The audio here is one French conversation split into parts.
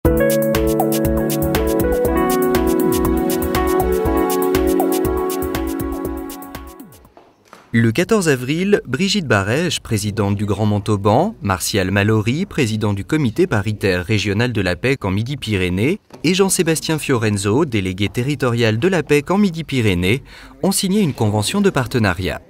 Le 14 avril, Brigitte Barèche, présidente du Grand Montauban, Martial Mallory, président du comité paritaire régional de l'APEC en Midi-Pyrénées, et Jean-Sébastien Fiorenzo, délégué territorial de l'APEC en Midi-Pyrénées, ont signé une convention de partenariat.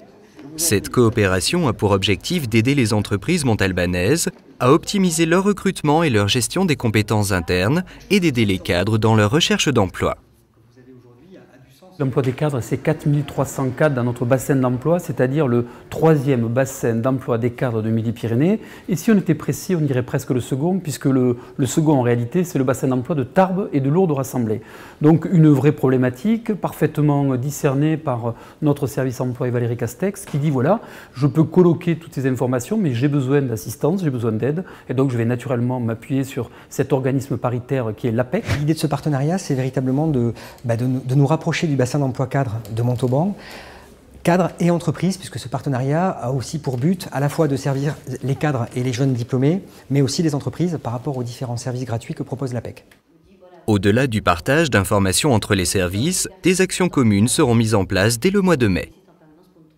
Cette coopération a pour objectif d'aider les entreprises montalbanaises à optimiser leur recrutement et leur gestion des compétences internes et d'aider les cadres dans leur recherche d'emploi. L'emploi des cadres, c'est 4300 cadres dans notre bassin d'emploi, c'est-à-dire le troisième bassin d'emploi des cadres de Midi-Pyrénées. Et si on était précis, on dirait presque le second, puisque le second, en réalité, c'est le bassin d'emploi de Tarbes et de Lourdes-Rassemblées. Donc une vraie problématique, parfaitement discernée par notre service emploi et Valérie Castex, qui dit voilà, je peux colloquer toutes ces informations, mais j'ai besoin d'assistance, j'ai besoin d'aide. Et donc je vais naturellement m'appuyer sur cet organisme paritaire qui est l'APEC. L'idée de ce partenariat, c'est véritablement de nous rapprocher du bassin d'emploi cadre de Montauban, cadres et entreprises, puisque ce partenariat a aussi pour but à la fois de servir les cadres et les jeunes diplômés, mais aussi les entreprises par rapport aux différents services gratuits que propose l'APEC. Au-delà du partage d'informations entre les services, des actions communes seront mises en place dès le mois de mai.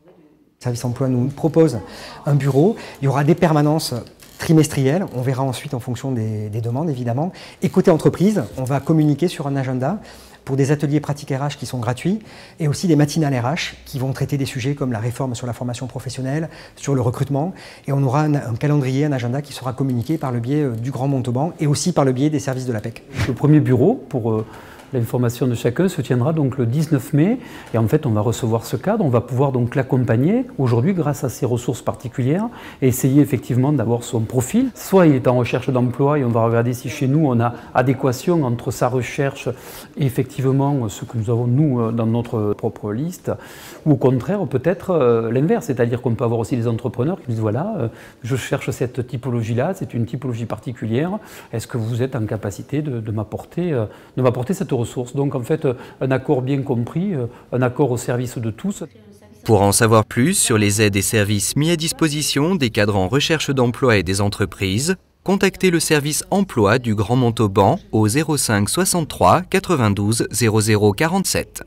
Le service emploi nous propose un bureau, il y aura des permanences trimestrielles, on verra ensuite en fonction des demandes évidemment. Et côté entreprise, on va communiquer sur un agenda pour des ateliers pratiques RH qui sont gratuits et aussi des matinales RH qui vont traiter des sujets comme la réforme sur la formation professionnelle, sur le recrutement. Et on aura un calendrier, un agenda qui sera communiqué par le biais du Grand Montauban et aussi par le biais des services de l'APEC. Le premier bureau pour l'information de chacun se tiendra donc le 19 mai et en fait on va recevoir ce cadre, on va pouvoir donc l'accompagner aujourd'hui grâce à ses ressources particulières et essayer effectivement d'avoir son profil. Soit il est en recherche d'emploi et on va regarder si chez nous on a adéquation entre sa recherche et effectivement ce que nous avons nous dans notre propre liste, ou au contraire peut-être l'inverse, c'est-à-dire qu'on peut avoir aussi des entrepreneurs qui disent voilà, je cherche cette typologie-là, c'est une typologie particulière, est-ce que vous êtes en capacité de m'apporter cette ressource? Donc en fait, un accord bien compris, un accord au service de tous. Pour en savoir plus sur les aides et services mis à disposition des cadres en recherche d'emploi et des entreprises, contactez le service emploi du Grand Montauban au 05 63 92 00 47.